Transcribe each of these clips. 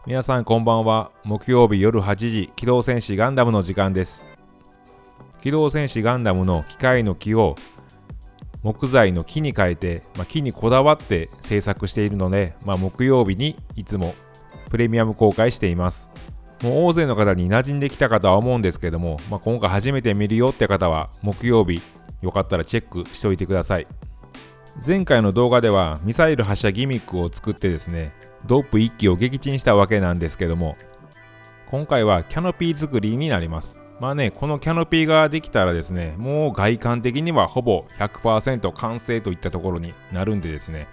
皆さんこんばんは。木曜日夜8時、機動戦士ガンダムの時間です。機動戦士ガンダムの機械の木を木材の木に変えて、木にこだわって制作しているので、木曜日にいつもプレミアム公開しています。もう大勢の方に馴染んできたかとは思うんですけども、今回初めて見るよって方は木曜日よかったらチェックしておいてください。前回の動画ではミサイル発射ギミックを作ってですね、ドープ1機を撃沈したわけなんですけども、今回はキャノピー作りになります。このキャノピーができたらですね、もう外観的にはほぼ 100% 完成といったところになるんでですね、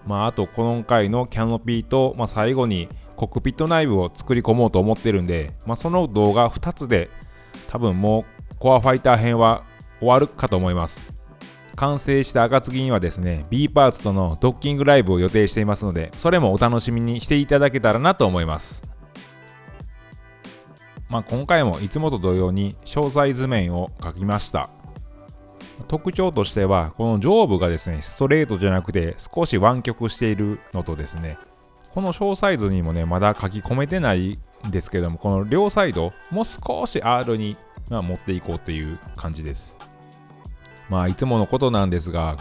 あと今回のキャノピーと、最後にコックピット内部を作り込もうと思ってるんで、その動画2つで多分もうコアファイター編は終わるかと思います。完成した暁にはですね、B パーツとのドッキングライブを予定していますので、それもお楽しみにしていただけたらなと思います。今回もいつもと同様に詳細図面を描きました。特徴としては、この上部がですね、ストレートじゃなくて少し湾曲しているのとですね、この詳細図にもね、まだ書き込めてないんですけども、この両サイドもう少し R に持っていこうという感じです。いつものことなんですが、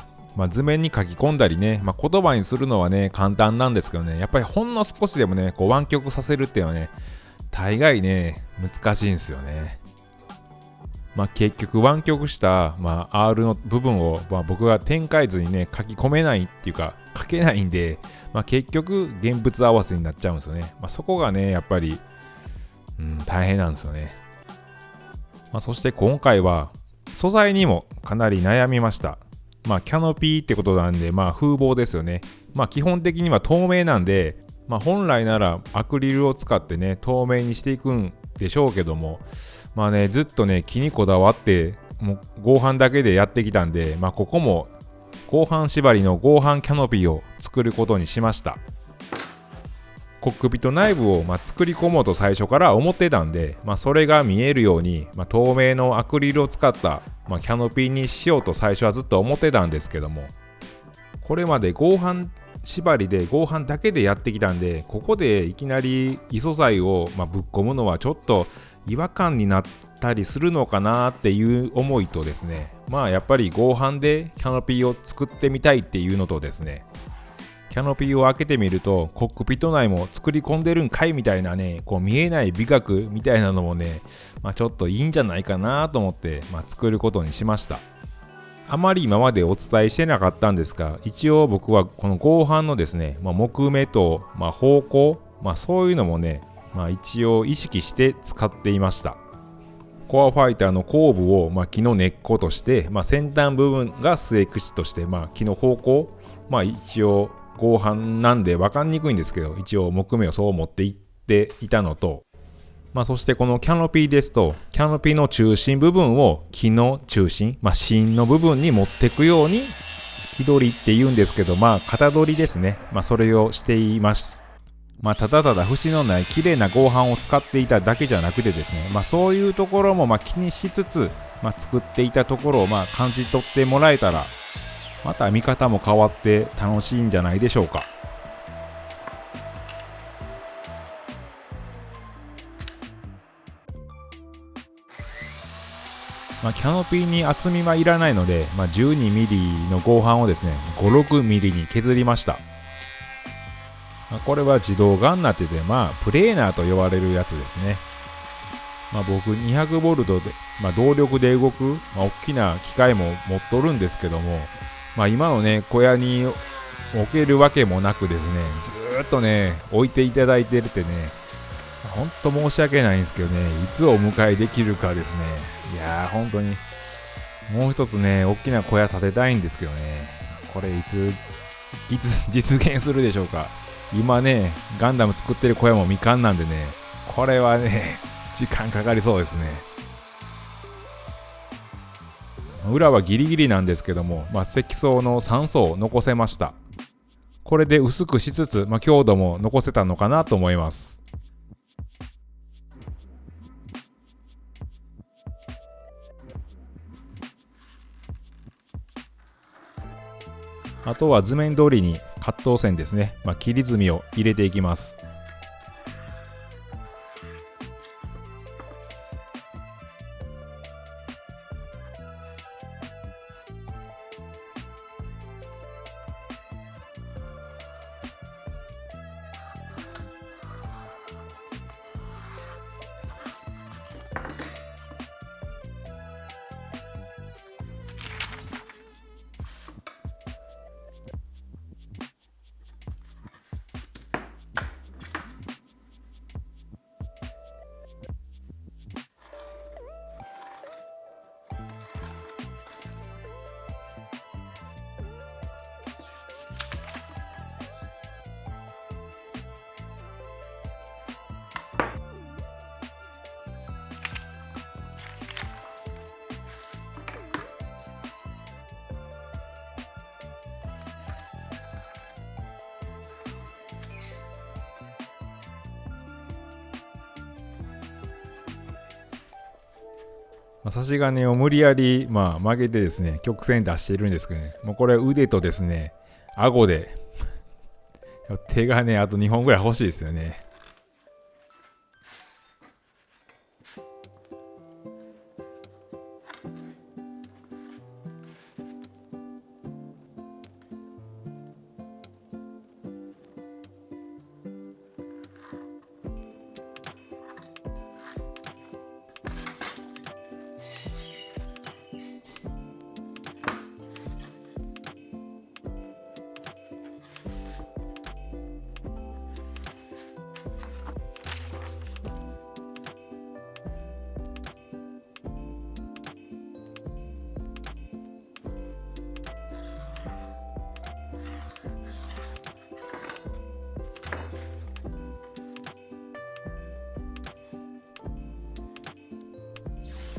図面に書き込んだりね、言葉にするのはね、簡単なんですけどね、やっぱりほんの少しでもね、湾曲させるっていうのはね、大概ね、難しいんですよね。結局湾曲した、R の部分を、僕が展開図にね、書き込めないっていうか、書けないんで、結局現物合わせになっちゃうんですよね。そこがね、やっぱり、大変なんですよね。そして今回は、素材にもかなり悩みました。キャノピーってことなんで、風防ですよね。基本的には透明なんで、本来ならアクリルを使ってね、透明にしていくんでしょうけども、ずっとね、木にこだわって、もう合板だけでやってきたんで、ここも合板縛りの合板キャノピーを作ることにしました。コックピット内部を作り込もうと最初から思ってたんで、それが見えるように、透明のアクリルを使った、キャノピーにしようと最初はずっと思ってたんですけども、これまで合板縛りで合板だけでやってきたんで、ここでいきなり異素材をぶっ込むのはちょっと違和感になったりするのかなっていう思いとですね、やっぱり合板でキャノピーを作ってみたいっていうのとですね、キャノピーを開けてみるとコックピット内も作り込んでるんかいみたいなね、こう見えない美学みたいなのもね、ちょっといいんじゃないかなと思って、作ることにしました。あまり今までお伝えしてなかったんですが、一応僕はこの合板のですね、木目と、方向、そういうのもね、一応意識して使っていました。コアファイターの後部を、木の根っことして、先端部分が末口として、木の方向、一応合板なんで分かんにくいんですけど、一応木目をそう持っていっていたのと、そしてこのキャノピーですと、キャノピーの中心部分を木の中心、芯の部分に持っていくように、木取りって言うんですけど、型取りですね。それをしています。ただただ節のない綺麗な合板を使っていただけじゃなくてですね、そういうところも気にしつつ、作っていたところを感じ取ってもらえたら、また見方も変わって楽しいんじゃないでしょうか。キャノピーに厚みはいらないので、12mm の合板をですね、56mm に削りました。これは自動ガンナって言って、プレーナーと呼ばれるやつですね。僕 200V で、動力で動く、大きな機械も持っとるんですけども、今のね、小屋に置けるわけもなくですね、ずーっとね、置いていただいてるってね、ほんと申し訳ないんですけどね、いつお迎えできるかですね。いやー、本当に、もう一つね、大きな小屋建てたいんですけどね、これいつ実現するでしょうか。今ね、ガンダム作ってる小屋も未完なんでね、これはね、時間かかりそうですね。裏はギリギリなんですけども、積層の3層を残せました。これで薄くしつつ、強度も残せたのかなと思います。あとは図面通りにカット線ですね、切り墨を入れていきます。差し金を無理やり、曲げてですね、曲線出しているんですけどね、もうこれ腕とですね、顎で手がね、あと2本ぐらい欲しいですよね。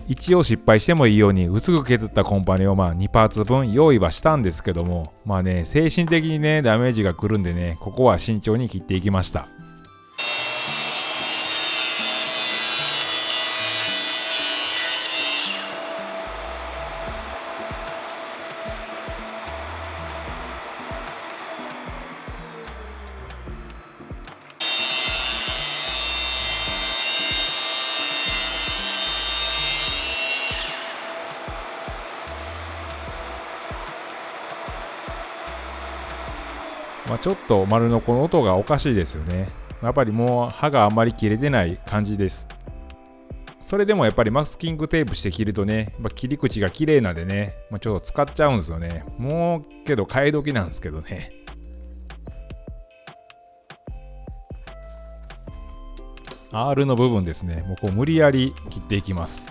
一応失敗してもいいように薄く削ったコンパネを2パーツ分用意はしたんですけども、精神的にねダメージが来るんでね、ここは慎重に切っていきました。ちょっと丸ノコの音がおかしいですよね。やっぱりもう刃があんまり切れてない感じです。それでもやっぱりマスキングテープして切るとね、切り口が綺麗なんでね、ちょっと使っちゃうんですよね。もうけど替え時なんですけどね。R の部分ですね、もうこう無理やり切っていきます。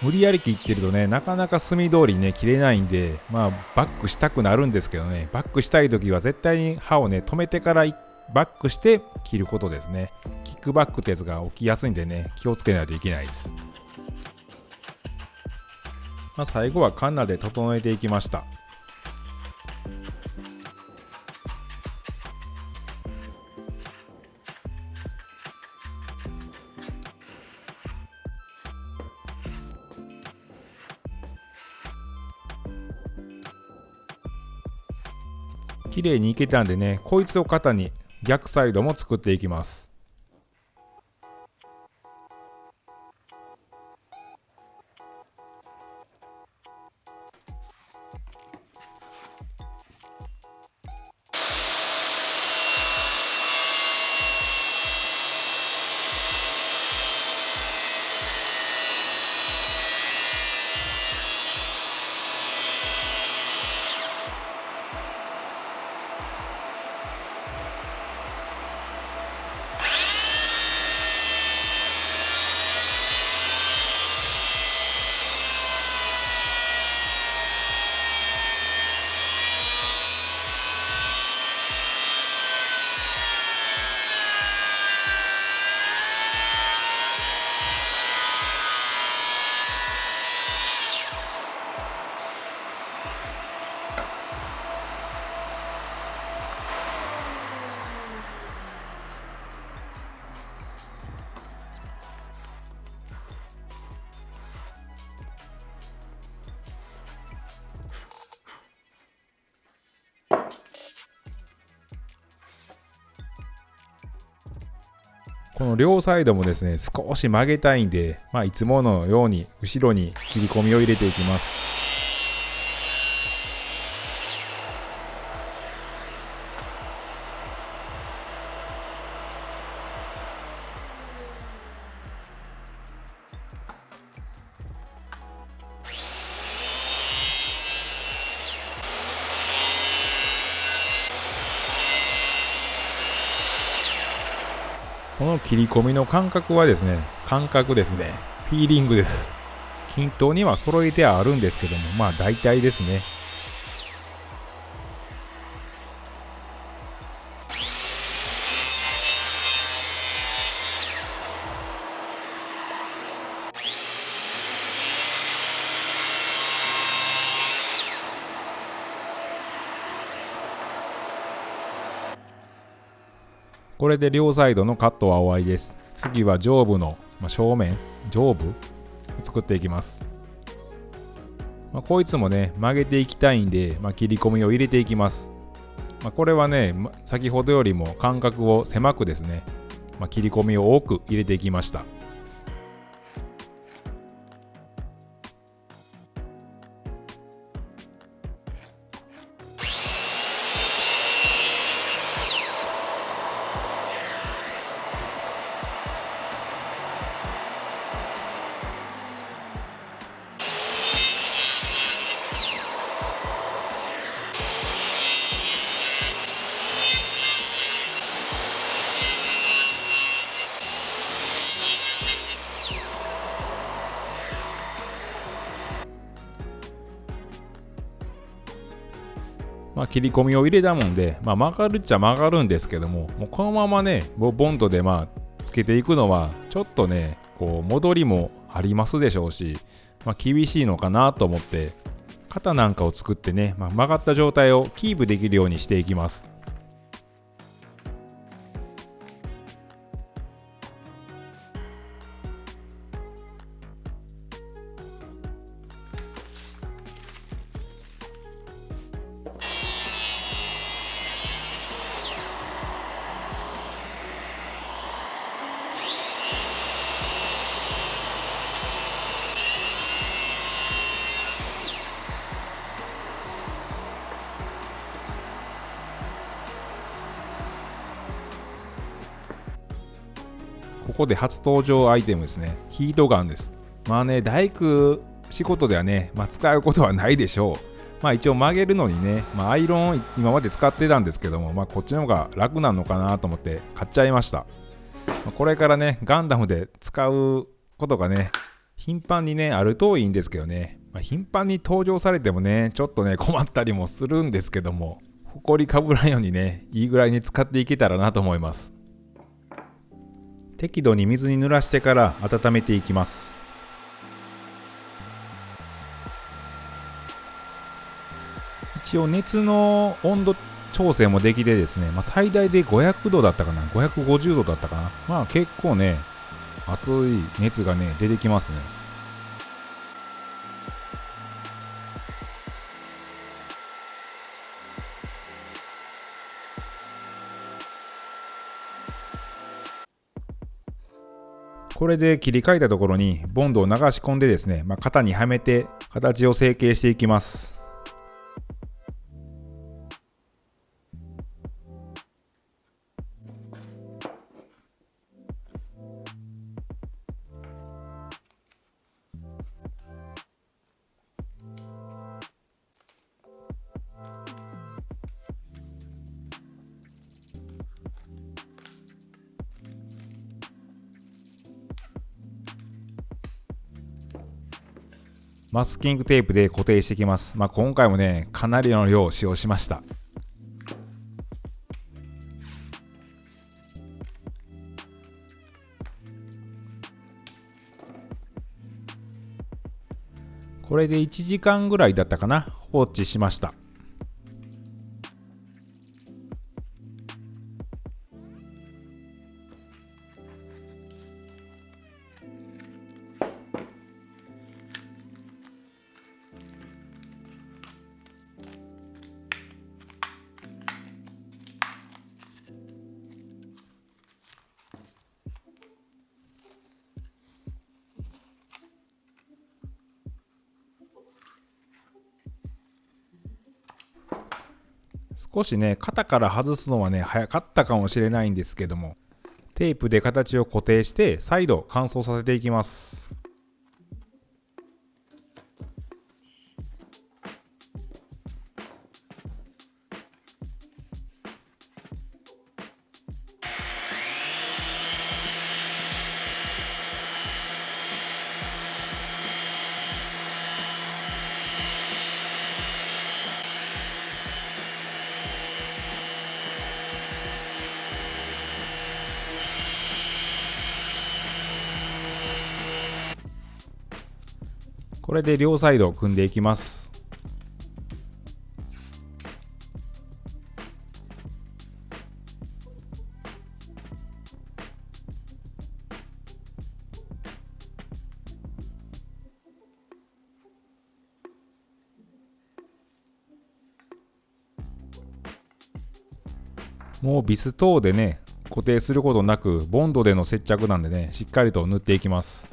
無理やり切ってるとね、なかなか墨通りにね切れないんで、バックしたくなるんですけどね、バックしたい時は絶対に刃をね止めてからバックして切ることですね。キックバックってやつが起きやすいんでね、気をつけないといけないです。最後はカンナで整えていきました。綺麗にいけたんでね、こいつを型に逆サイドも作っていきます。この両サイドもですね、少し曲げたいんで、いつものように後ろに切り込みを入れていきます。この切り込みの感覚はですね、フィーリングです。均等には揃えてはあるんですけども、まあ大体ですね。これで両サイドのカットは終わりです。次は上部の、正面、上部を作っていきます。こいつもね、曲げていきたいんで、切り込みを入れていきます。これはね、先ほどよりも間隔を狭くですね、切り込みを多く入れていきました。切り込みを入れたもんで、曲がるっちゃ曲がるんですけども、もうこのままね、ボンドでつけていくのは、ちょっとね、こう戻りもありますでしょうし、厳しいのかなと思って、型なんかを作ってね、曲がった状態をキープできるようにしていきます。ここで初登場アイテムですね。ヒートガンです。大工仕事ではね、使うことはないでしょう。一応曲げるのにね、アイロンを今まで使ってたんですけども、こっちの方が楽なのかなと思って買っちゃいました。これからね、ガンダムで使うことがね、頻繁にね、あるといいんですけどね。頻繁に登場されてもね、ちょっとね、困ったりもするんですけども、埃かぶらんようにね、いいぐらいに使っていけたらなと思います。適度に水に濡らしてから温めていきます。一応熱の温度調整もできてですね、最大で500度だったかな、550度だったかな。結構ね、熱い熱がね、出てきますね。これで切り替えたところにボンドを流し込んでですね、型にはめて形を成形していきます。マスキングテープで固定していきます。今回もね、かなりの量を使用しました。これで1時間ぐらいだったかな、放置しました。少しね、肩から外すのはね、早かったかもしれないんですけども、テープで形を固定して再度乾燥させていきます。これで両サイド組んでいきます。もうビス等でね固定することなくボンドでの接着なんでねしっかりと塗っていきます。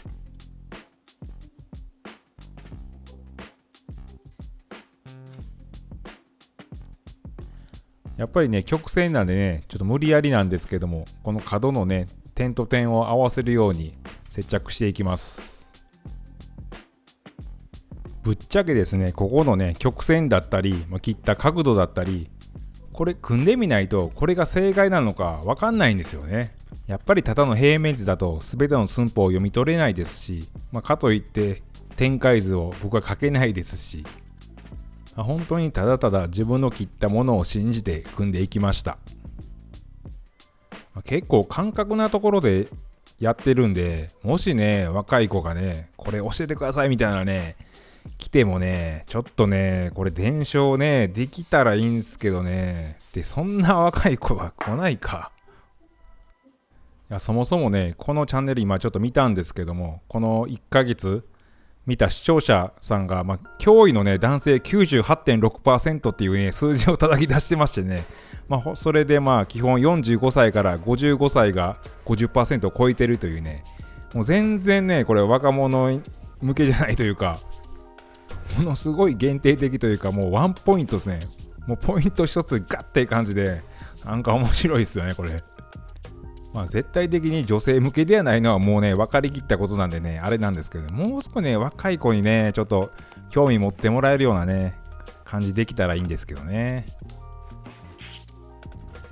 やっぱりね曲線なんでねちょっと無理やりなんですけども、この角のね点と点を合わせるように接着していきます。ぶっちゃけですねここのね曲線だったり、切った角度だったり、これ組んでみないとこれが正解なのかわかんないんですよね。やっぱりただの平面図だと全ての寸法を読み取れないですし、かといって展開図を僕は書けないですし、本当にただただ自分の切ったものを信じて組んでいきました。結構感覚なところでやってるんで、もしね若い子がねこれ教えてくださいみたいなね来てもねちょっとねこれ伝承ねできたらいいんですけどね、でそんな若い子は来ないか。いやそもそもねこのチャンネル今ちょっと見たんですけども、この1ヶ月見た視聴者さんが、驚異のね男性 98.6% っていうね数字を叩き出してましてね、それで基本45歳から55歳が 50% を超えてるというね、もう全然ねこれ若者向けじゃないというか、ものすごい限定的というか、もうワンポイントですね。もうポイント一つガッて感じでなんか面白いですよねこれ。絶対的に女性向けではないのはもうね分かりきったことなんでねあれなんですけど、もう少しね若い子にねちょっと興味持ってもらえるようなね感じできたらいいんですけどね。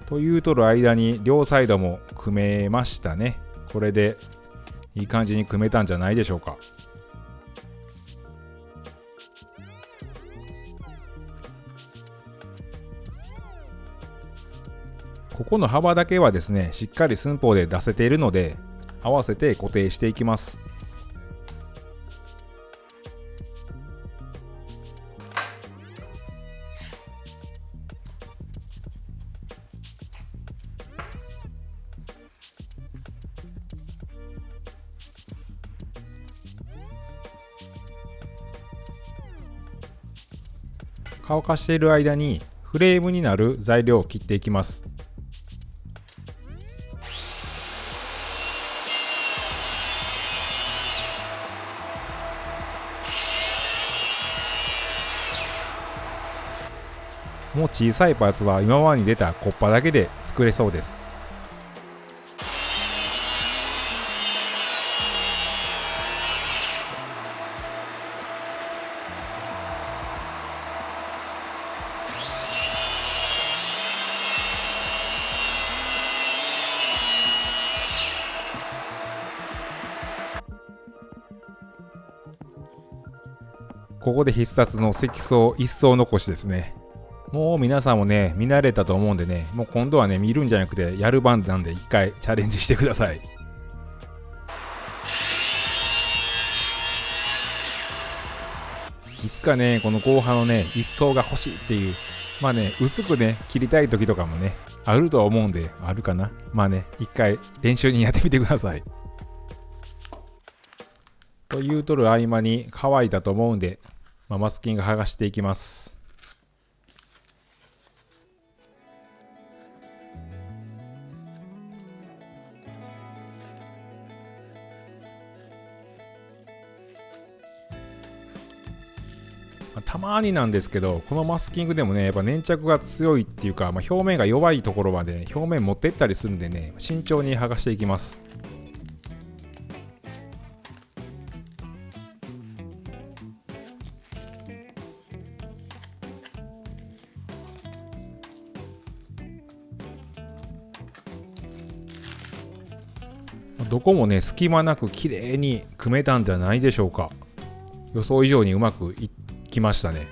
というとる間に両サイドも組めましたね。これでいい感じに組めたんじゃないでしょうか。ここの幅だけはですねしっかり寸法で出せているので合わせて固定していきます。乾かしている間にフレームになる材料を切っていきます。もう小さいパーツは今までに出たコッパだけで作れそうです。ここで必殺の積層一層残しですね。もう皆さんもね見慣れたと思うんでね、もう今度はね見るんじゃなくてやる番なんで一回チャレンジしてください。いつかねこの後半のね一層が欲しいっていう、薄くね切りたい時とかもねあるとは思うんで、あるかな、一回練習にやってみてください。というとる合間に乾いたと思うんで、マスキング剥がしていきます。たまになんですけど、このマスキングでもねやっぱ粘着が強いっていうか、表面が弱いところまで、表面持ってったりするんでね慎重に剥がしていきます。どこもね隙間なく綺麗に組めたんじゃないでしょうか。予想以上にうまくいきましたね。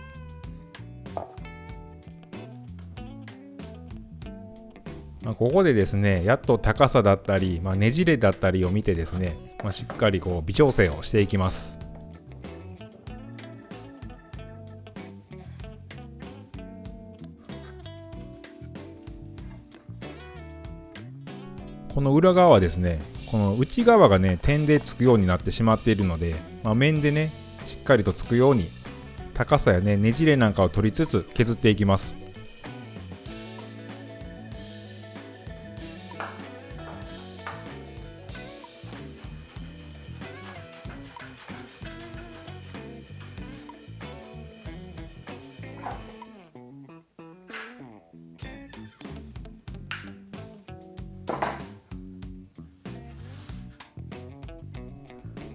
ここでですねやっと高さだったり、ねじれだったりを見てですね、しっかり微調整をしていきます。の裏側はですね、この内側がね点でつくようになってしまっているので、面でねしっかりとつくように高さやねねじれなんかを取りつつ削っていきます。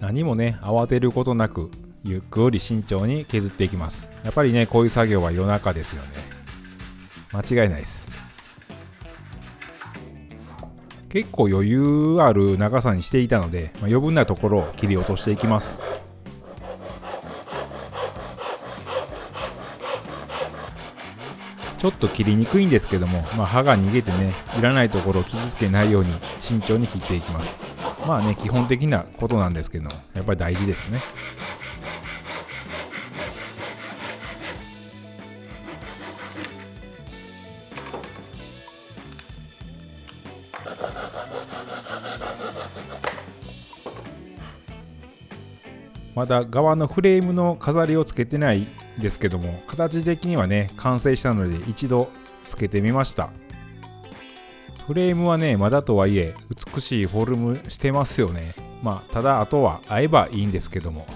何もね慌てることなくゆっくり慎重に削っていきます。やっぱりねこういう作業は夜中ですよね。間違いないです。結構余裕ある長さにしていたので、余分なところを切り落としていきます。ちょっと切りにくいんですけども、刃が逃げてねいらないところを傷つけないように慎重に切っていきます。基本的なことなんですけど、やっぱり大事ですね。まだ側のフレームの飾りをつけてないですけども、形的にはね完成したので一度つけてみました。フレームはねまだとはいえ美しいフォルムしてますよね。ただあとは合えばいいんですけども、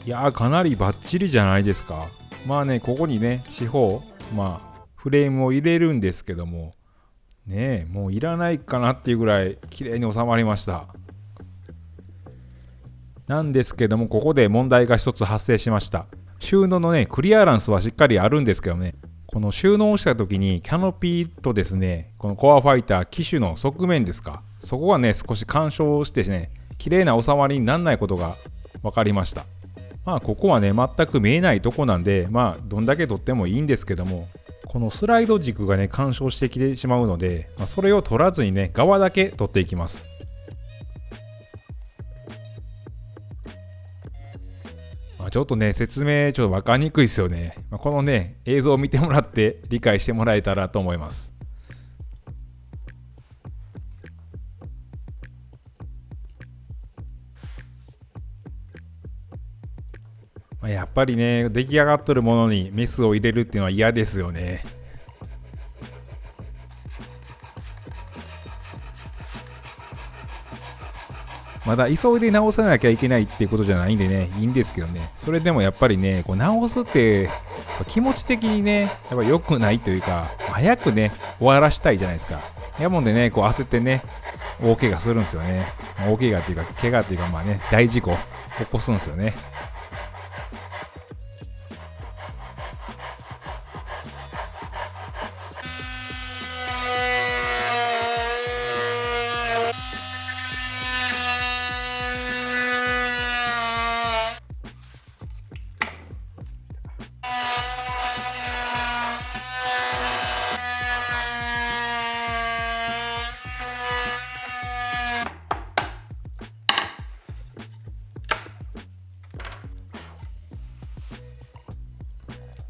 いやーかなりバッチリじゃないですか。ここにね四方フレームを入れるんですけどもね、もういらないかなっていうぐらい綺麗に収まりました。なんですけども、ここで問題が一つ発生しました。収納のねクリアランスはしっかりあるんですけどね、この収納した時にキャノピーとですね、このコアファイター機種の側面ですか、そこがね少し干渉してね綺麗な収まりにならないことが分かりました。ここはね全く見えないとこなんで、どんだけ取ってもいいんですけども、このスライド軸がね干渉してきてしまうので、それを取らずにね側だけ取っていきます。ちょっとね説明ちょっと分かりにくいですよね。このね映像を見てもらって理解してもらえたらと思います。やっぱりね出来上がっとるものにメスを入れるっていうのは嫌ですよね。まだ急いで直さなきゃいけないっていうことじゃないんでねいいんですけどね、それでもやっぱりねこう直すって気持ち的にねやっぱ良くないというか、早くね終わらしたいじゃないですか。やもんでねこう焦ってね大怪我するんですよね。大怪我っていうか怪我っていうか大事故起こすんですよね。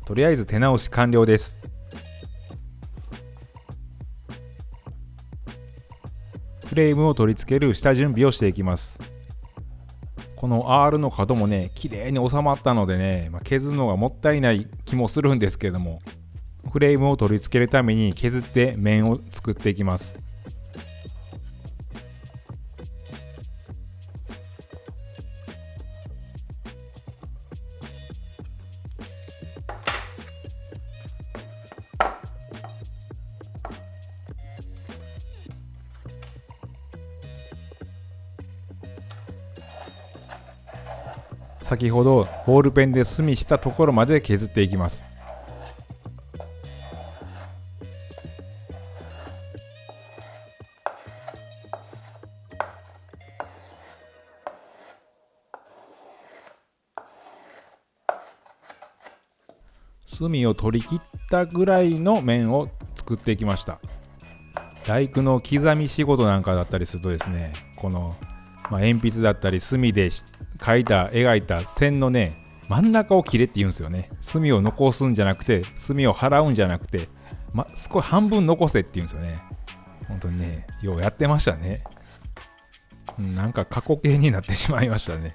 とりあえず手直し完了です。フレームを取り付ける下準備をしていきます。この R の角もね綺麗に収まったのでね、削るのがもったいない気もするんですけども、フレームを取り付けるために削って面を作っていきます。先ほどボールペンで墨したところまで削っていきます。隅を取り切ったぐらいの面を作っていきました。大工の刻み仕事なんかだったりするとですね、この、鉛筆だったり墨で描いた線のね、真ん中を切れって言うんですよね。墨を残すんじゃなくて、墨を払うんじゃなくて、少し半分残せって言うんですよね。本当にね、ようやってましたね。なんか過去形になってしまいましたね。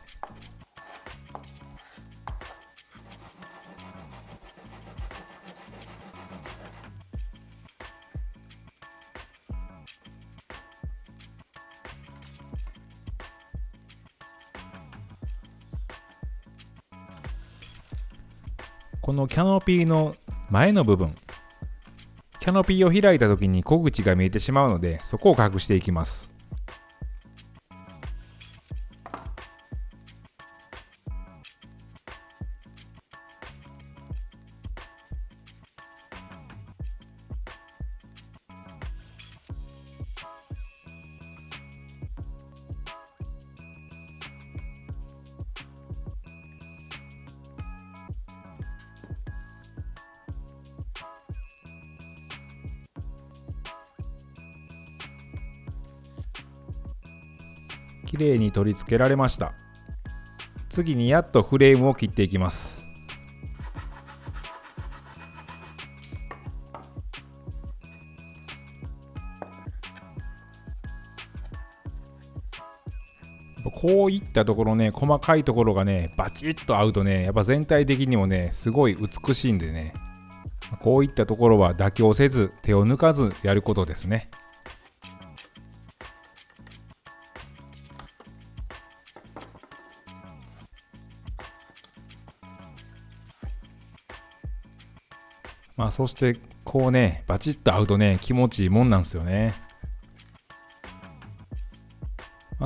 このキャノピーの前の部分、キャノピーを開いた時に小口が見えてしまうので、そこを隠していきます。綺麗に取り付けられました。次にやっとフレームを切っていきます。こういったところね、細かいところがね、バチッと合うとね、やっぱ全体的にもね、すごい美しいんでね、こういったところは妥協せず、手を抜かずやることですね。そしてこうね、バチッと合うとね、気持ちいいもんなんですよね。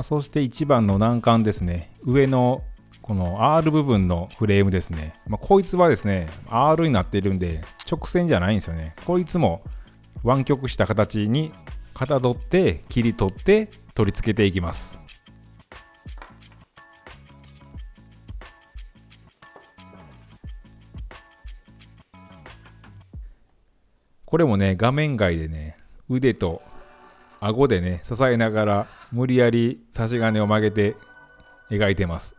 そして一番の難関ですね。上のこの R 部分のフレームですね。こいつはですね、R になっているんで、直線じゃないんですよね。こいつも湾曲した形にかたどって切り取って取り付けていきます。これもね、画面外でね、腕と顎でね、支えながら無理やり差し金を曲げて描いてます。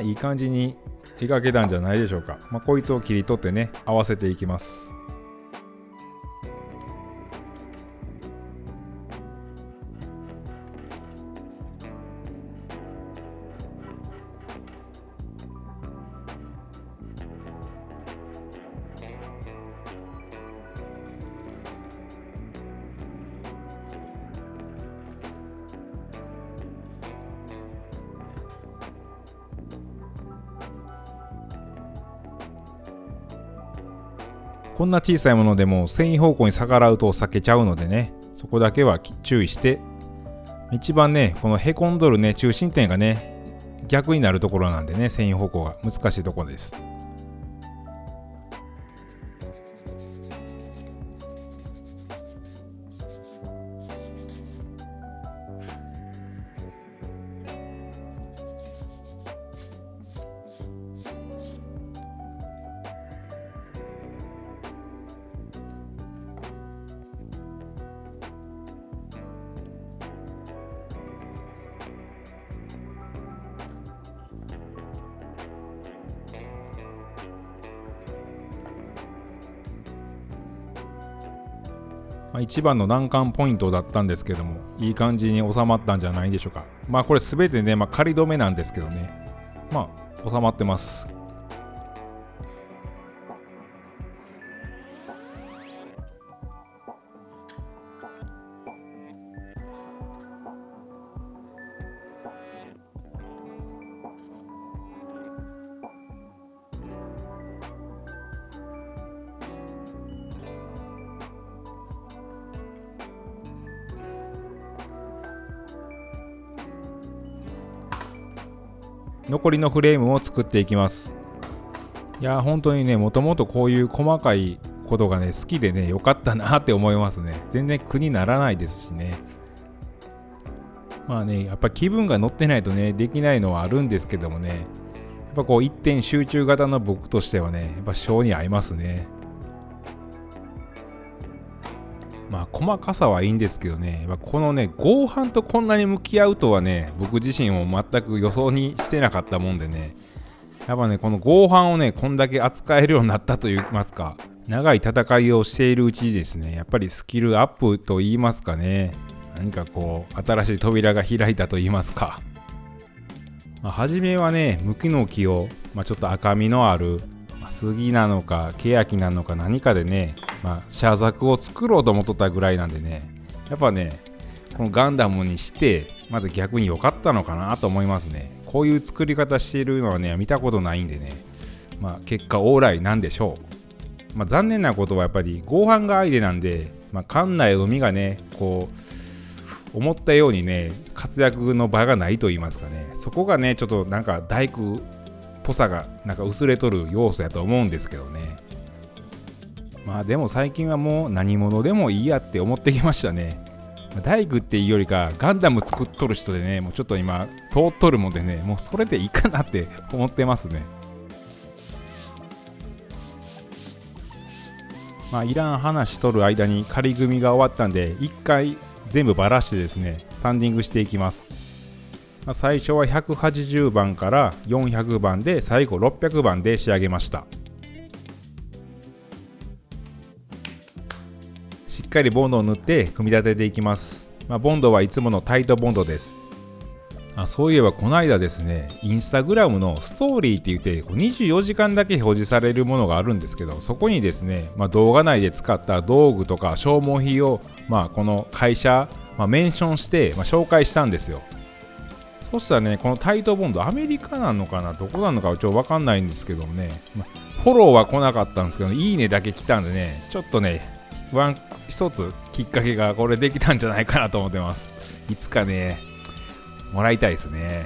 いい感じに描けたんじゃないでしょうか。こいつを切り取ってね、合わせていきます。こんな小さいものでも繊維方向に逆らうと避けちゃうのでね、そこだけは注意して、一番ね、このへこんどるね、中心点がね、逆になるところなんでね、繊維方向が難しいところです。一番の難関ポイントだったんですけども、いい感じに収まったんじゃないでしょうか。これ全てね、仮止めなんですけどね、収まってます。残りのフレームを作っていきます。いや本当にね、もともとこういう細かいことがね好きでね、よかったなって思いますね。全然苦にならないですしね。まあね、やっぱ気分が乗ってないとねできないのはあるんですけどもね、やっぱこう一点集中型の僕としてはね、やっぱ性に合いますね。まあ細かさはいいんですけどね、やっぱこのね合板とこんなに向き合うとはね、僕自身も全く予想にしてなかったもんでね、やっぱねこの合板をねこんだけ扱えるようになったといいますか、長い戦いをしているうちにですね、やっぱりスキルアップと言いますかね、何かこう新しい扉が開いたと言いますか、初めはね無機の木を、ちょっと赤みのある、杉なのか欅なのか何かでね、車作を作ろうと思っとったぐらいなんでね、やっぱねこのガンダムにしてまだ逆に良かったのかなと思いますね。こういう作り方しているのはね見たことないんでね、結果オーライなんでしょう。残念なことはやっぱり合板が相手なんで、館内海がねこう思ったようにね活躍の場がないと言いますかね、そこがねちょっとなんか大工っぽさがなんか薄れとる要素やと思うんですけどね。でも最近はもう何者でもいいやって思ってきましたね。大工っていうよりかガンダム作っとる人でね、もうちょっと今通っとるもんでね、もうそれでいいかなって思ってますね。いらん話しとる間に仮組みが終わったんで、一回全部ばらしてですねサンディングしていきます。最初は180番から400番で、最後600番で仕上げました。しっかりボンドを塗って組み立てていきます。ボンドはいつものタイトボンドです。そういえばこの間ですね、インスタグラムのストーリーって言って24時間だけ表示されるものがあるんですけど、そこにですね、動画内で使った道具とか消耗品を、この会社、メンションして、紹介したんですよ。そしたらね、このタイトボンドアメリカなのかな、どこなのかちょっと分かんないんですけどもね、フォローは来なかったんですけど、いいねだけ来たんでね、ちょっとね一つきっかけがこれできたんじゃないかなと思ってます。いつかねもらいたいですね。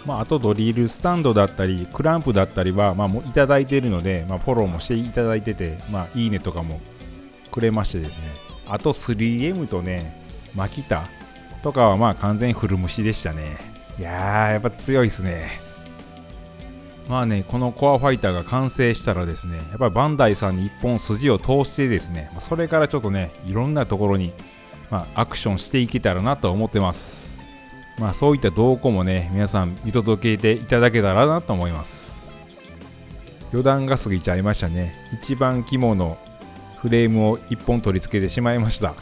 あとドリルスタンドだったりクランプだったりは、もういただいているので、フォローもしていただいてて、いいねとかもくれましてですね、あと 3M とねマキタとかは完全に古虫でしたね。いやーやっぱ強いですね。このコアファイターが完成したらですね、やっぱりバンダイさんに一本筋を通してですね、それからちょっとねいろんなところに、アクションしていけたらなと思ってます。そういった動向もね皆さん見届けていただけたらなと思います。余談が過ぎちゃいましたね。一番肝のフレームを一本取り付けてしまいました。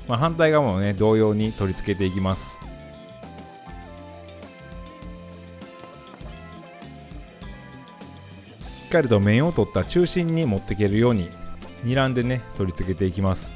反対側もね同様に取り付けていきます。しっかりと面を取った中心に持っていけるように睨んでね取り付けていきます。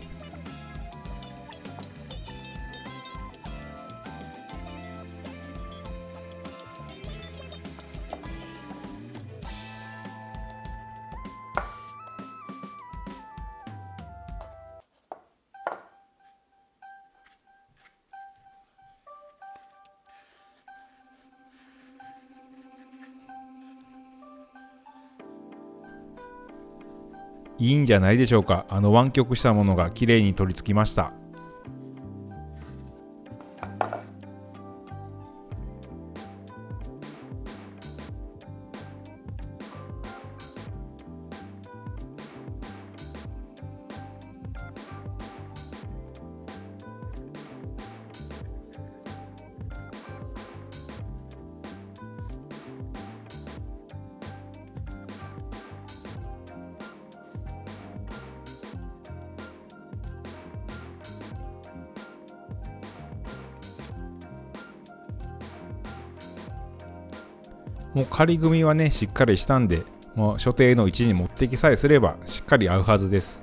いいんじゃないでしょうか。湾曲したものが綺麗に取り付きました。もう仮組みはねしっかりしたんで、もう所定の位置に持ってきさえすればしっかり合うはずです。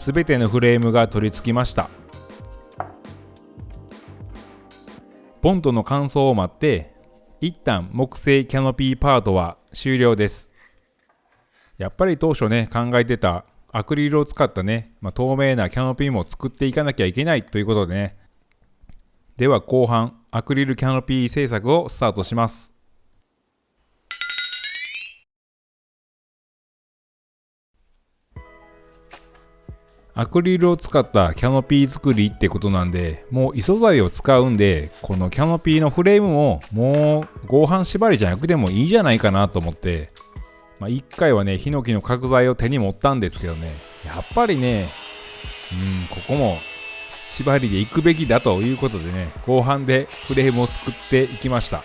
すべてのフレームが取り付きました。ボンドの乾燥を待って、一旦木製キャノピーパートは終了です。やっぱり当初ね、考えてたアクリルを使ったね、透明なキャノピーも作っていかなきゃいけないということでね。では後半、アクリルキャノピー製作をスタートします。アクリルを使ったキャノピー作りってことなんで、もう異素材を使うんで、このキャノピーのフレームももう合板縛りじゃなくてもいいじゃないかなと思って、一回はね、ヒノキの角材を手に持ったんですけどね、やっぱりね、ここも縛りで行くべきだということでね、合板でフレームを作っていきました。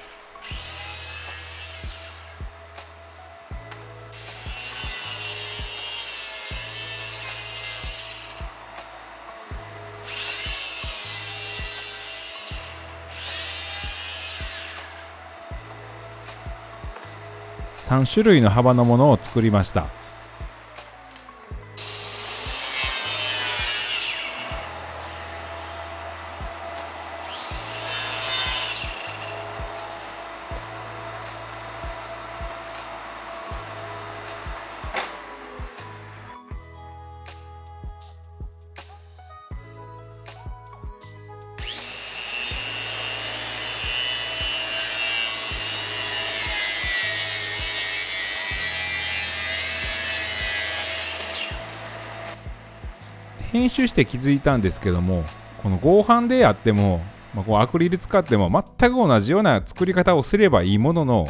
3種類の幅のものを作りました。編集して気づいたんですけども、この合板であっても、こうアクリル使っても全く同じような作り方をすればいいものの、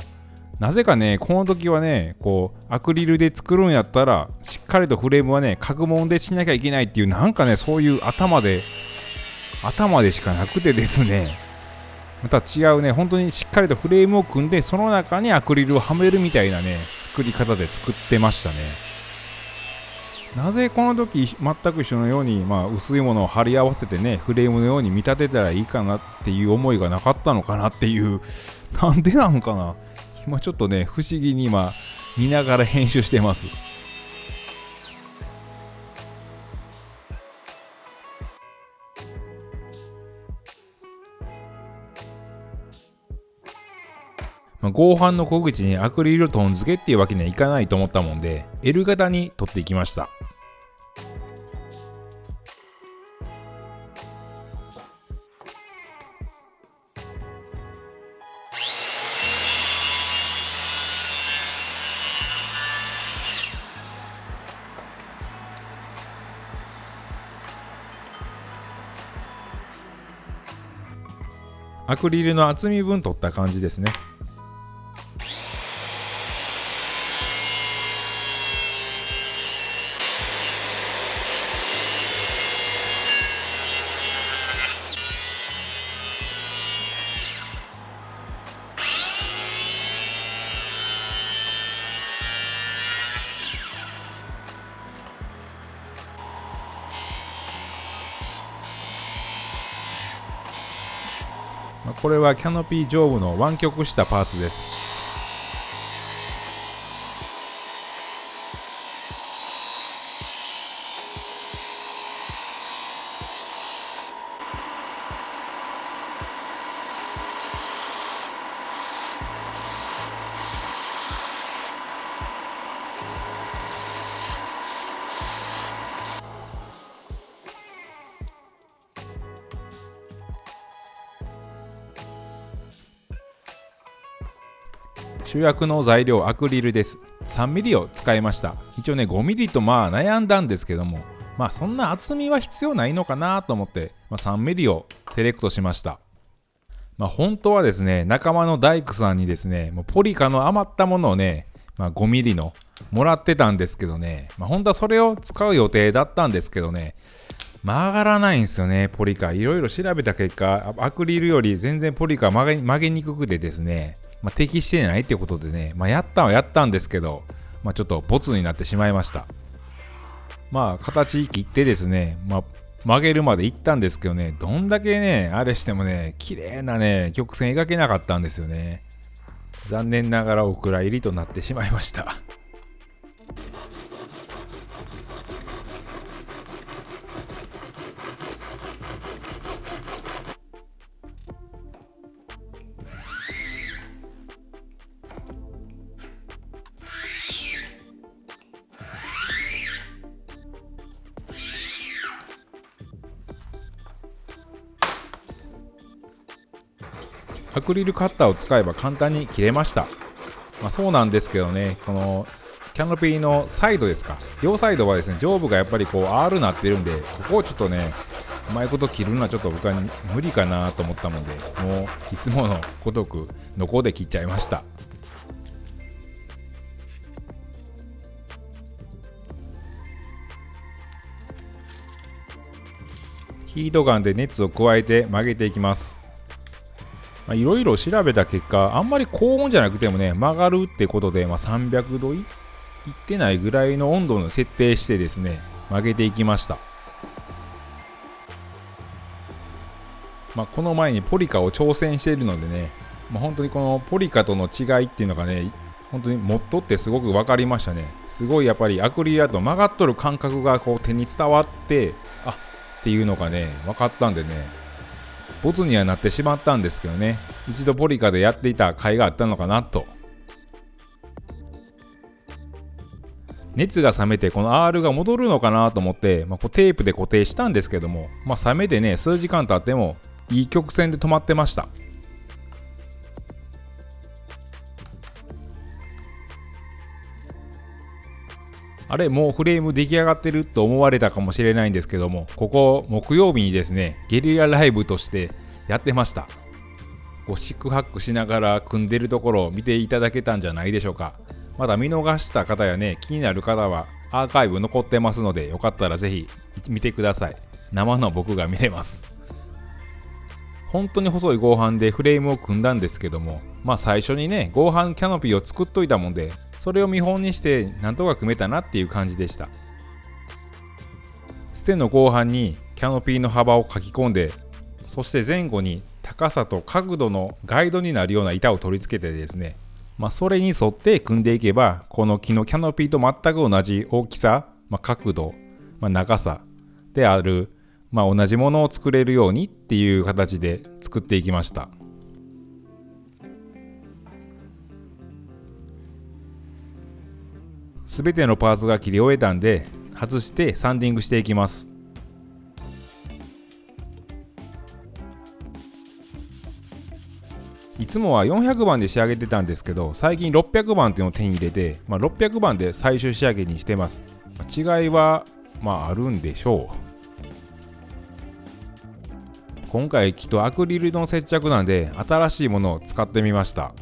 なぜかね、この時はね、こうアクリルで作るんやったらしっかりとフレームはね、角紋でしなきゃいけないっていう、なんかね、そういう頭でしかなくてですね、また違うね、本当にしっかりとフレームを組んで、その中にアクリルをはめるみたいなね、作り方で作ってましたね。なぜこの時全く一緒のように、薄いものを貼り合わせてね、フレームのように見立てたらいいかなっていう思いがなかったのかなっていう、なんでなのかな。今ちょっとね、不思議に見ながら編集してます。合板の小口にアクリルトン付けっていうわけにはいかないと思ったもんで、L 型に取っていきました。アクリルの厚み分取った感じですね。これはキャノピー上部の湾曲したパーツです。主役の材料アクリルです。3mm を使いました。一応ね 5mm と悩んだんですけども、そんな厚みは必要ないのかなと思って、3mm をセレクトしました。本当はですね、仲間の大工さんにですね、もうポリカの余ったものをね、5mm のもらってたんですけどね、本当はそれを使う予定だったんですけどね、曲がらないんですよね、ポリカ。いろいろ調べた結果、アクリルより全然ポリカ曲げにくくてですね、適してないってことでね、やったはやったんですけど、ちょっとボツになってしまいました。形切ってですね、曲げるまで行ったんですけどね、どんだけね、あれしてもね、綺麗なね、曲線描けなかったんですよね。残念ながらお蔵入りとなってしまいました。アクリルカッターを使えば簡単に切れました。そうなんですけどね、このキャノピーのサイドですか、両サイドはですね、上部がやっぱりこう R なってるんで、ここをちょっとね、うまいこと切るのはちょっと僕は無理かなと思ったので、もういつものごとくノコで切っちゃいました。ヒートガンで熱を加えて曲げていきます。いろいろ調べた結果、あんまり高温じゃなくてもね、曲がるってことで、300度いってないぐらいの温度の設定してですね、曲げていきました。この前にポリカを挑戦しているのでね、本当にこのポリカとの違いっていうのがね、本当に持っとってすごく分かりましたね。すごいやっぱりアクリルだと曲がっとる感覚がこう手に伝わって、っていうのがね、分かったんでね、ボツにはなってしまったんですけどね、一度ポリカでやっていた甲斐があったのかなと。熱が冷めてこの R が戻るのかなと思って、テープで固定したんですけども、冷めてね、数時間経ってもいい曲線で止まってました。あれ、もうフレーム出来上がってると思われたかもしれないんですけども、ここ木曜日にですね、ゲリラライブとしてやってました。四苦八苦しながら組んでるところを見ていただけたんじゃないでしょうか。まだ見逃した方やね、気になる方はアーカイブ残ってますので、よかったらぜひ見てください。生の僕が見れます。本当に細い合板でフレームを組んだんですけども、最初にね、合板キャノピーを作っといたもんで、それを見本にしてなんとか組めたなっていう感じでした。ステの合板にキャノピーの幅を書き込んで、そして前後に高さと角度のガイドになるような板を取り付けてですね、それに沿って組んでいけば、この木のキャノピーと全く同じ大きさ、角度、長さである、同じものを作れるようにっていう形で作っていきました。すべてのパーツが切り終えたんで、外してサンディングしていきます。いつもは400番で仕上げてたんですけど、最近600番っていうのを手に入れて、600番で最終仕上げにしてます。違いはあるんでしょう。今回木とアクリルの接着なんで、新しいものを使ってみました。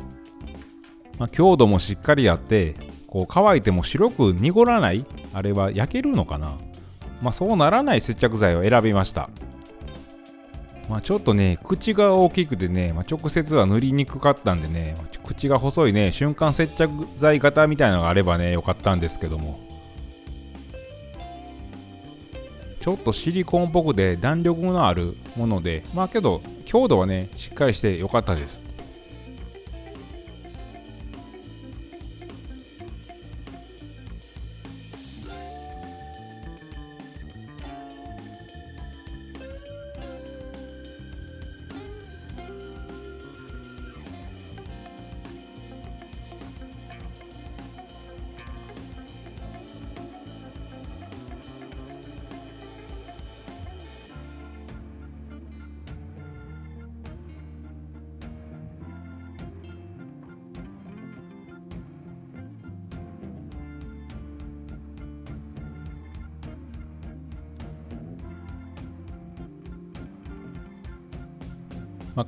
強度もしっかりあって、こう乾いても白く濁らない、あれは焼けるのかな、そうならない接着剤を選びました。ちょっとね、口が大きくてね、直接は塗りにくかったんでね、口が細いね、瞬間接着剤型みたいなのがあればね、よかったんですけども、ちょっとシリコンっぽくで弾力のあるもので、けど強度はね、しっかりしてよかったです。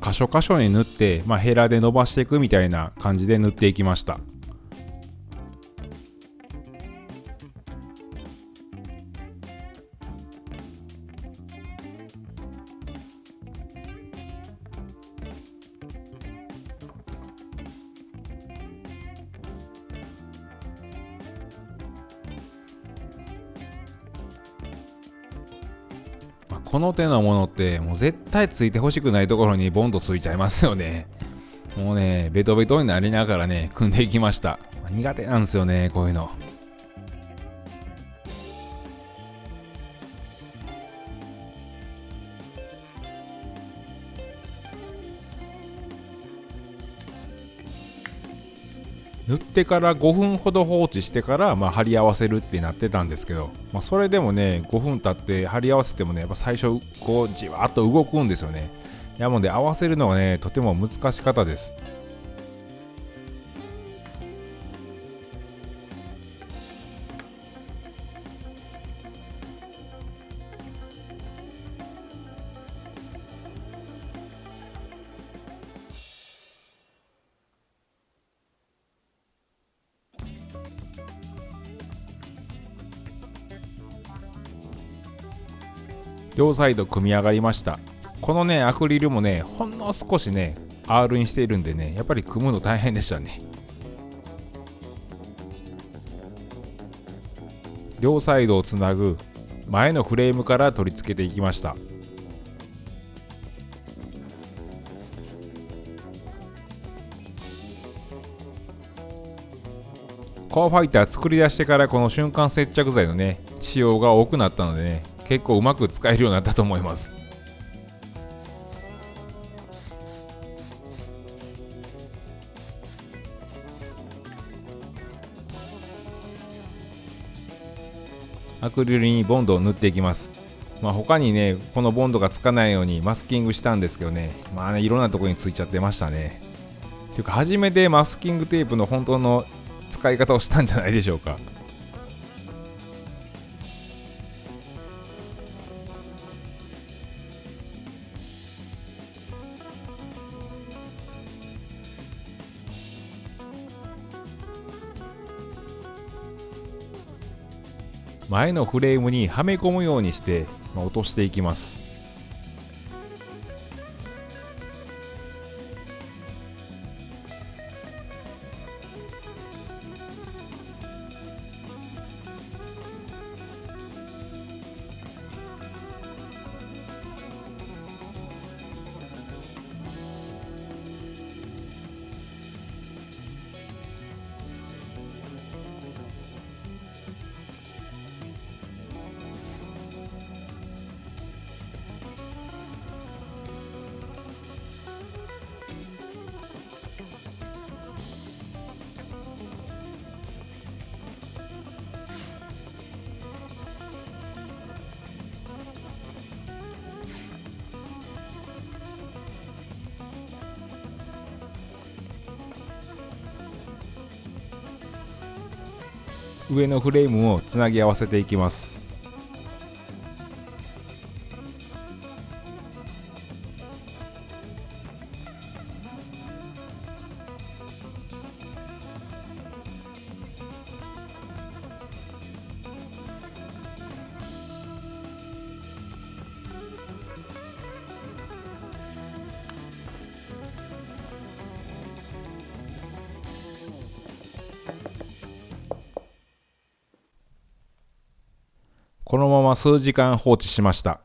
箇所箇所に塗って、ヘラで伸ばしていくみたいな感じで塗っていきました。この手のものってもう絶対ついてほしくないところにボンとついちゃいますよね。もうね、ベトベトになりながらね、組んでいきました。苦手なんですよね、こういうの。塗ってから5分ほど放置してから貼り合わせるってなってたんですけど、それでもね5分経って貼り合わせてもね、やっぱ最初こうじわっと動くんですよね。なので合わせるのがねとても難しかったです。両サイド組み上がりました。このねアクリルもねほんの少しね R にしているんでね、やっぱり組むの大変でしたね。両サイドをつなぐ前のフレームから取り付けていきました。コアファイター作り出してからこの瞬間接着剤のね使用が多くなったのでね、結構うまく使えるようになったと思います。アクリルにボンドを塗っていきます。他にねこのボンドがつかないようにマスキングしたんですけどね、いろんなところについちゃってましたね。っていうか初めてマスキングテープの本当の使い方をしたんじゃないでしょうか。前のフレームにはめ込むようにして、落としていきます。上のフレームをつなぎ合わせていきます。このまま数時間放置しました。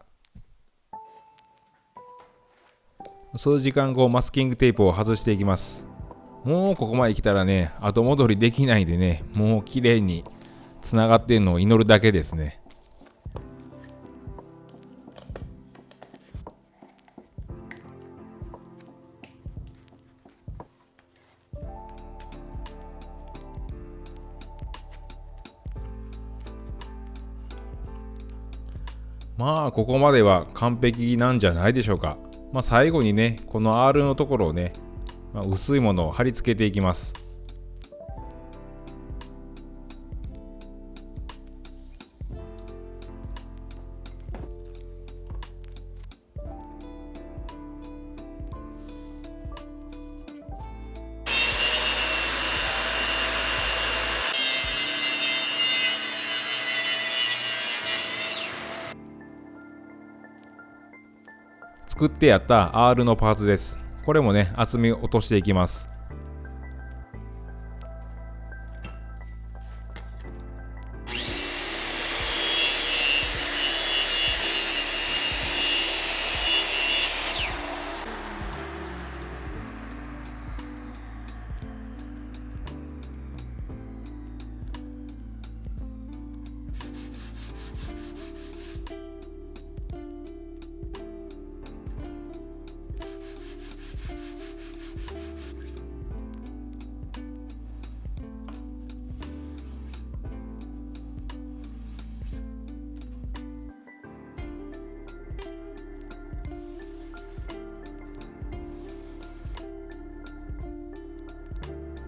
数時間後マスキングテープを外していきます。もうここまで来たらね後戻りできないでね、もう綺麗につながっているのを祈るだけですね。ここまでは完璧なんじゃないでしょうか。最後にねこの R のところをね、薄いものを貼り付けていきます。作ってやった R のパーツです。これもね厚みを落としていきます。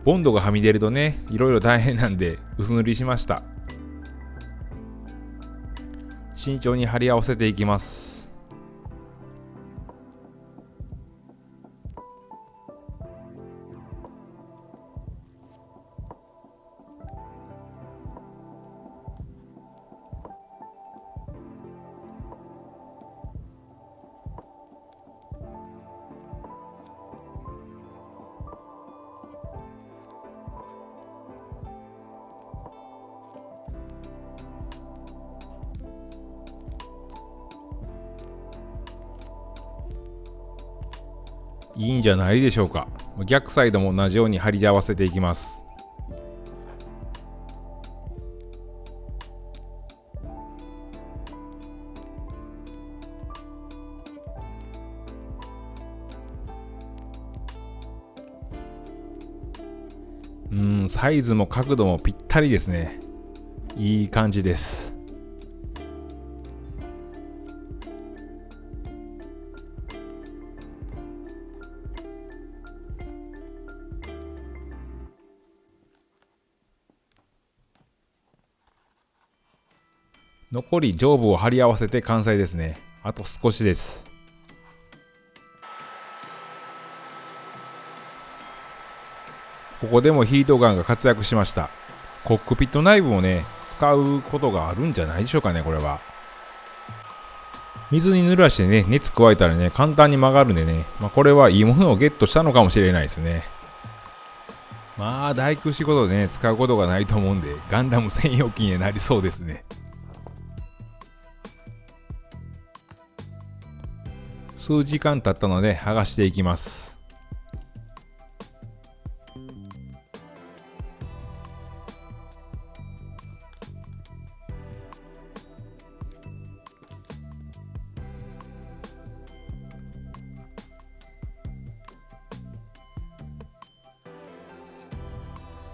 ボンドがはみ出るとね、いろいろ大変なんで薄塗りしました。慎重に貼り合わせていきます。いいんじゃないでしょうか。逆サイドも同じように貼り合わせていきます。サイズも角度もぴったりですね。いい感じです。残り上部を貼り合わせて完成ですね。あと少しです。ここでもヒートガンが活躍しました。コックピット内部をね、使うことがあるんじゃないでしょうかね、これは。水に濡らしてね、熱加えたらね、簡単に曲がるんでね、これはいいものをゲットしたのかもしれないですね。大工仕事でね、使うことがないと思うんで、ガンダム専用機になりそうですね。数時間経ったので剥がしていきます。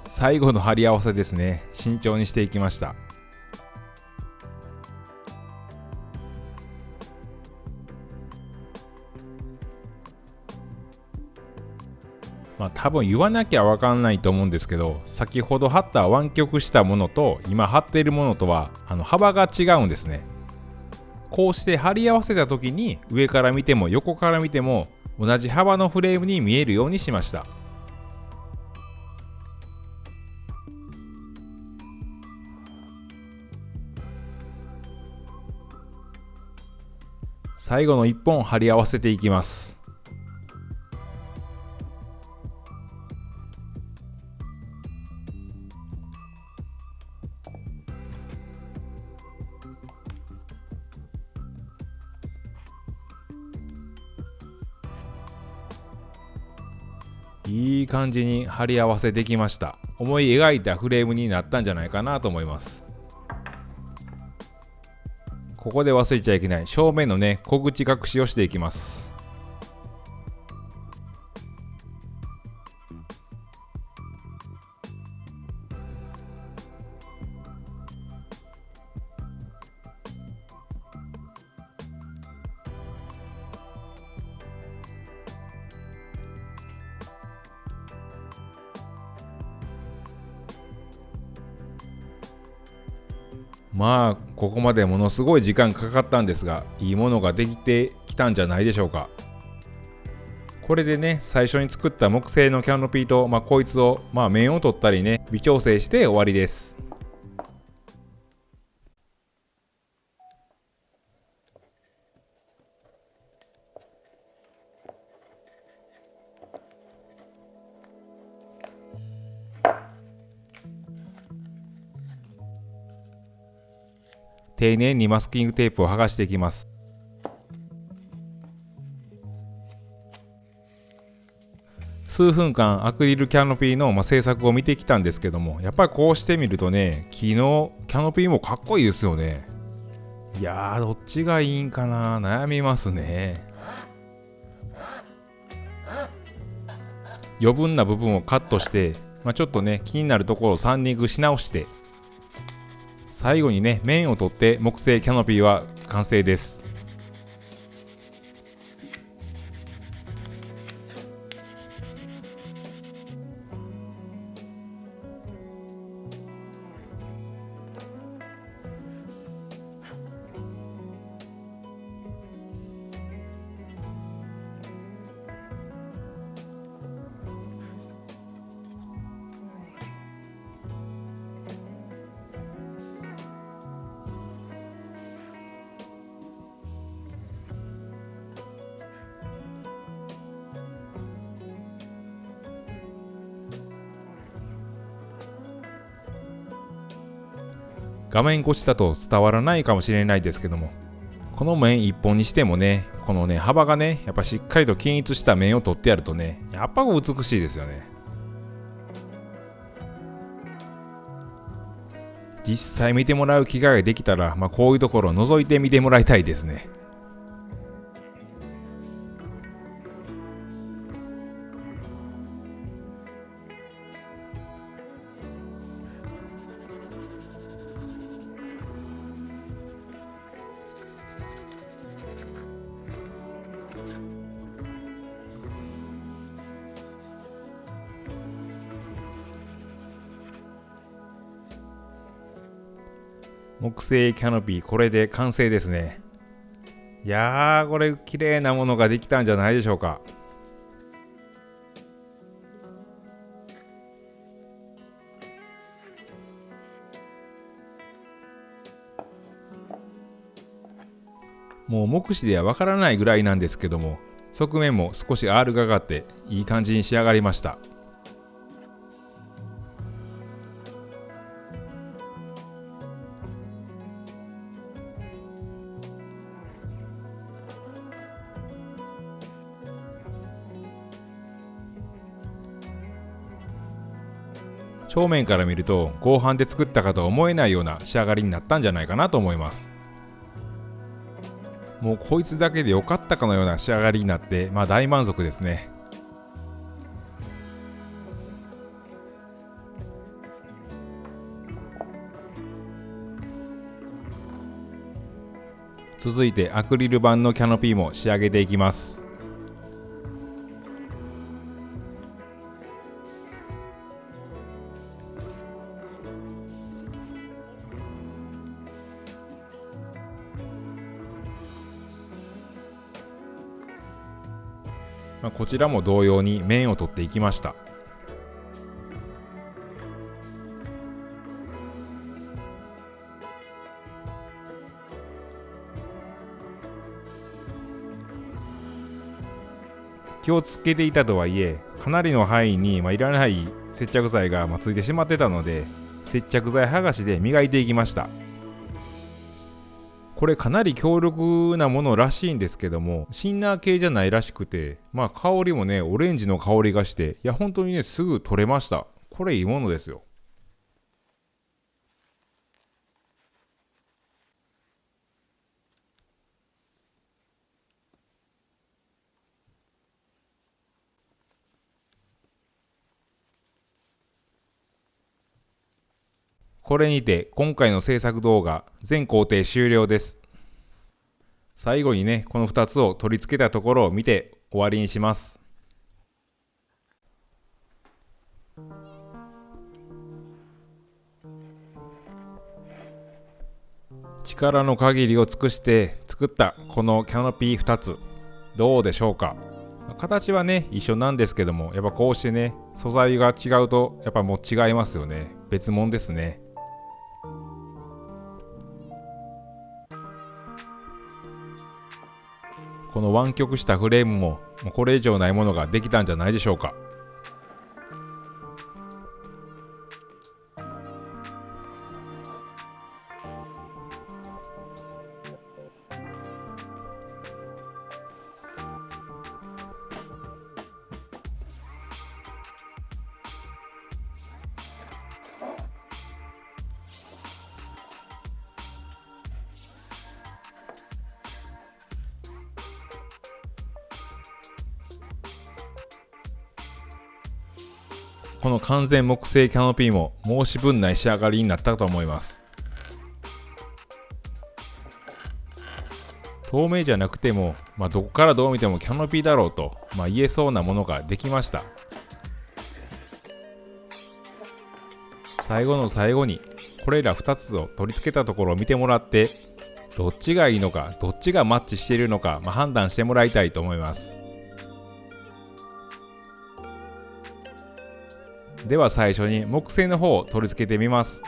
最後の貼り合わせですね。慎重にしていきました。多分言わなきゃ分かんないと思うんですけど、先ほど貼った湾曲したものと今貼っているものとは幅が違うんですね。こうして貼り合わせた時に上から見ても横から見ても同じ幅のフレームに見えるようにしました。最後の1本貼り合わせていきます。いい感じに貼り合わせできました。思い描いたフレームになったんじゃないかなと思います。ここで忘れちゃいけない正面のね、小口隠しをしていきます。ここまでものすごい時間かかったんですが、いいものができてきたんじゃないでしょうか。これでね、最初に作った木製のキャノピーと、こいつを、面を取ったりね、微調整して終わりです。丁寧にマスキングテープを剥がしていきます。数分間アクリルキャノピーの制作を見てきたんですけども、やっぱりこうしてみるとね、木のキャノピーもかっこいいですよね。いやー、どっちがいいんかな、悩みますね。余分な部分をカットして、ちょっとね、気になるところをサンディングし直して、最後にね、面を取って木製キャノピーは完成です。画面越しだと伝わらないかもしれないですけども、この面一本にしてもね、このね幅がねやっぱしっかりと均一した面を取ってやるとね、やっぱ美しいですよね。実際見てもらう機会ができたら、こういうところを覗いてみてもらいたいですね。木製キャノピー、これで完成ですね。いやー、これ綺麗なものができたんじゃないでしょうか。もう目視ではわからないぐらいなんですけども、側面も少し R がかっていい感じに仕上がりました。正面から見ると合板で作ったかとは思えないような仕上がりになったんじゃないかなと思います。もうこいつだけで良かったかのような仕上がりになって、大満足ですね。続いてアクリル板のキャノピーも仕上げていきます。こちらも同様に面を取っていきました。気をつけていたとはいえ、かなりの範囲にいらない接着剤がついてしまってたので、接着剤剥がしで磨いていきました。これかなり強力なものらしいんですけども、シンナー系じゃないらしくて、香りもねオレンジの香りがして、いや本当にねすぐ取れました。これいいものですよ。これにて今回の制作動画全工程終了です。最後にねこの2つを取り付けたところを見て終わりにします。力の限りを尽くして作ったこのキャノピー2つ、どうでしょうか。形はね一緒なんですけども、やっぱこうしてね素材が違うとやっぱもう違いますよね。別物ですね。この湾曲したフレームもこれ以上ないものができたんじゃないでしょうか。この完全木製キャノピーも申し分ない仕上がりになったと思います。透明じゃなくても、どこからどう見てもキャノピーだろうと、言えそうなものができました。最後の最後にこれら2つを取り付けたところを見てもらって、どっちがいいのか、どっちがマッチしているのか、判断してもらいたいと思います。では最初に木製の方を取り付けてみます。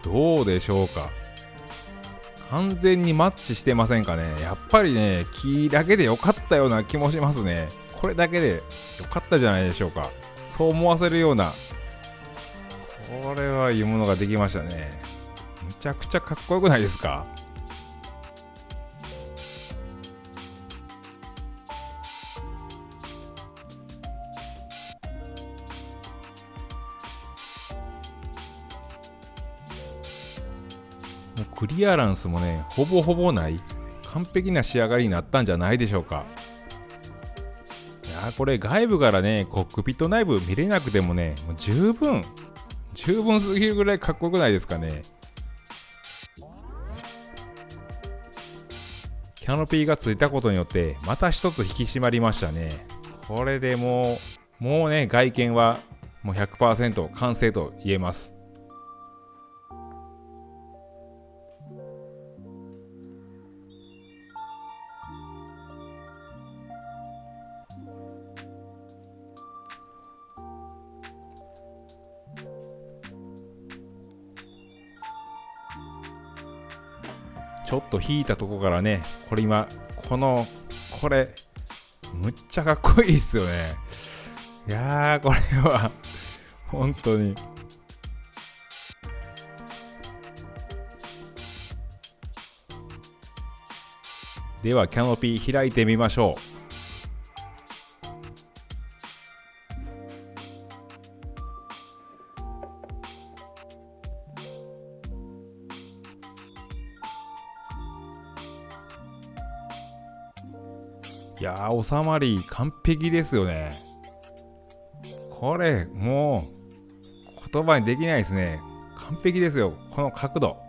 どうでしょうか。完全にマッチしてませんかね。やっぱりね、木だけで良かったような気もしますね。これだけで良かったじゃないでしょうか。そう思わせるような、これはいいものができましたね。むちゃくちゃかっこよくないですか。もうクリアランスもね、ほぼほぼない完璧な仕上がりになったんじゃないでしょうか。いやー、これ外部からね、コックピット内部見れなくてもね、もう十分すぎるぐらいかっこよくないですかね。キャノピーがついたことによってまた一つ引き締まりましたね。これでもうね、外見はもう 100% 完成と言えます。ちょっと引いたとこからね、これ今、これ、むっちゃかっこいいっすよね。いやー、これは、本当に。では、キャノピー開いてみましょう。いやー、収まり完璧ですよね。これ、もう、言葉にできないですね。完璧ですよ。この角度。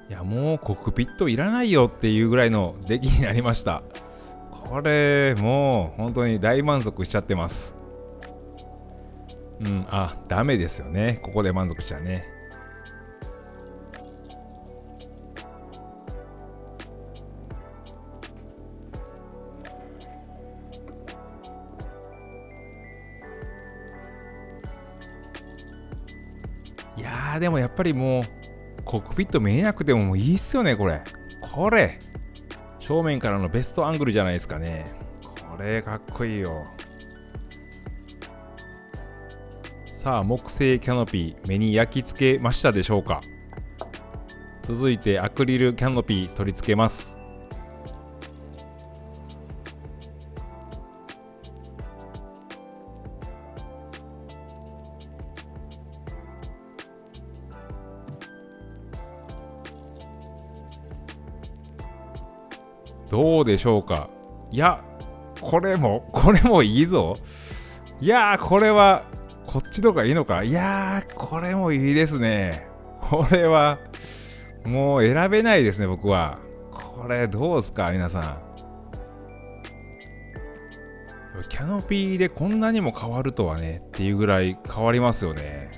いや、もうコックピットいらないよっていうぐらいの出来になりました。これ、もう本当に大満足しちゃってます。ダメですよね。ここで満足しちゃうね。いやー、でもやっぱりもう、コックピット見えなくてももういいっすよね、これ。これ、正面からのベストアングルじゃないですかね。これ、かっこいいよ。さあ、木製キャノピー、目に焼き付けましたでしょうか。続いて、アクリルキャノピー取り付けます。どうでしょうか。いや、これもいいぞ。いやー、これは、こっちの方がいいのか。いやー、これもいいですね。これは、もう選べないですね、僕は。これ、どうすか、皆さん。キャノピーでこんなにも変わるとはね、っていうぐらい変わりますよね。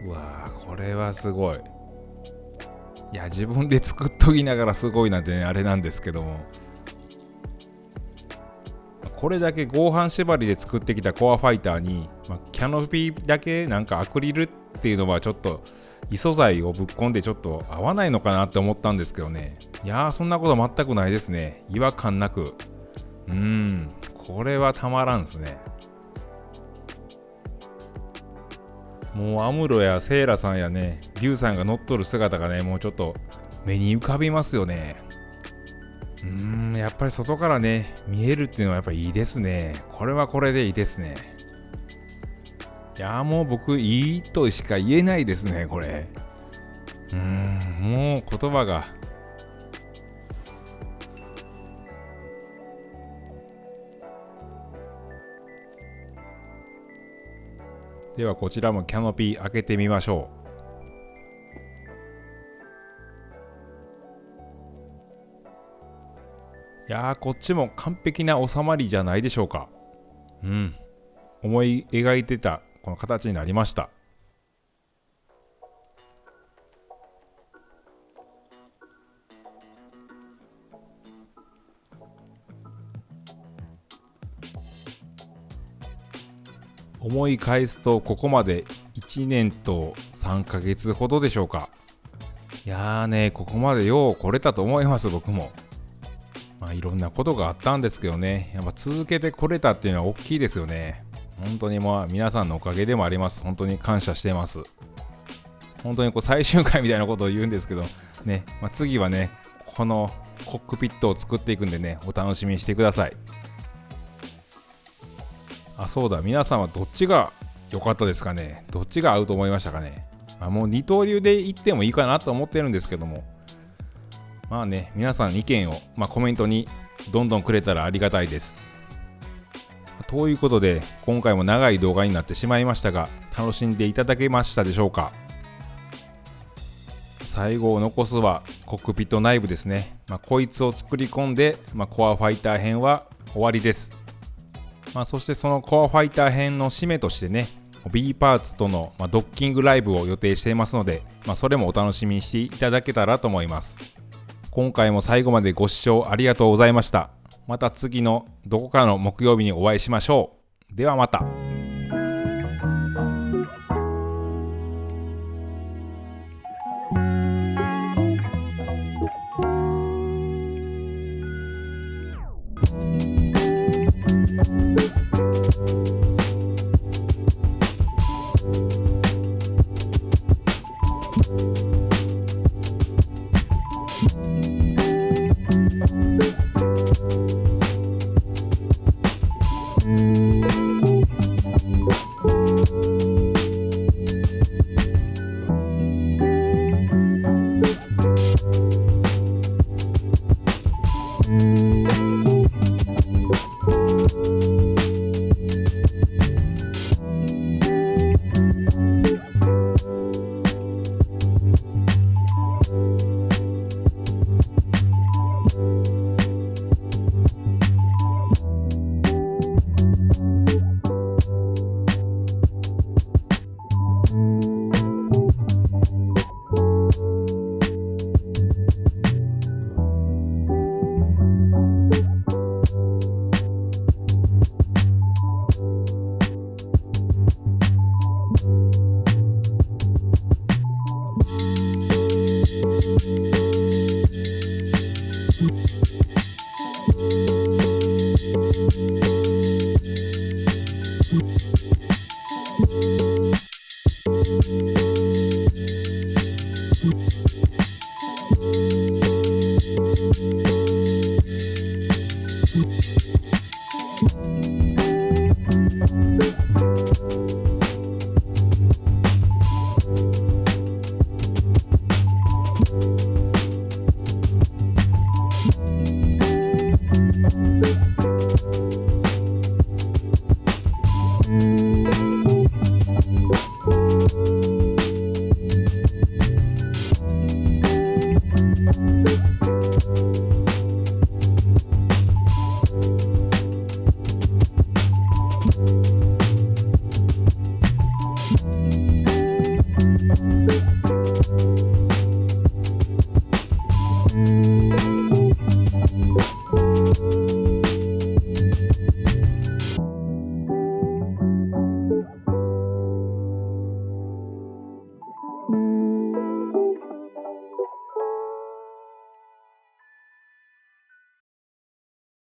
うわー、これはすごい。いや、自分で作っときながらすごいなんてね、あれなんですけども。これだけ合板縛りで作ってきたコアファイターに、キャノピーだけなんかアクリルっていうのはちょっと異素材をぶっ込んでちょっと合わないのかなって思ったんですけどね。いやー、そんなこと全くないですね。違和感なく。これはたまらんですね。もうアムロやセイラさんやね、リュウさんが乗っ取る姿がね、もうちょっと目に浮かびますよね。やっぱり外からね、見えるっていうのはやっぱいいですね。これはこれでいいですね。いやー、もう僕いいとしか言えないですね、これ。もう言葉が。ではこちらもキャノピー開けてみましょう。いやー、こっちも完璧な収まりじゃないでしょうか。思い描いてたこの形になりました。思い返すとここまで1年と3ヶ月ほどでしょうか。いやーね、ここまでよう来れたと思います。僕もいろんなことがあったんですけどね、やっぱ続けてこれたっていうのは大きいですよね。本当に皆さんのおかげでもあります。本当に感謝してます。本当に最終回みたいなことを言うんですけどね、次はね、このコックピットを作っていくんでね、お楽しみにしてください。そうだ、皆さんはどっちが良かったですかね。どっちが合うと思いましたかね。もう二刀流で言ってもいいかなと思ってるんですけども、皆さん意見を、コメントにどんどんくれたらありがたいです。ということで、今回も長い動画になってしまいましたが、楽しんでいただけましたでしょうか。最後を残すはコックピット内部ですね。こいつを作り込んで、コアファイター編は終わりです。そしてそのコアファイター編の締めとしてね、B パーツとのドッキングライブを予定していますので、それもお楽しみにしていただけたらと思います。今回も最後までご視聴ありがとうございました。また次のどこかの木曜日にお会いしましょう。ではまた。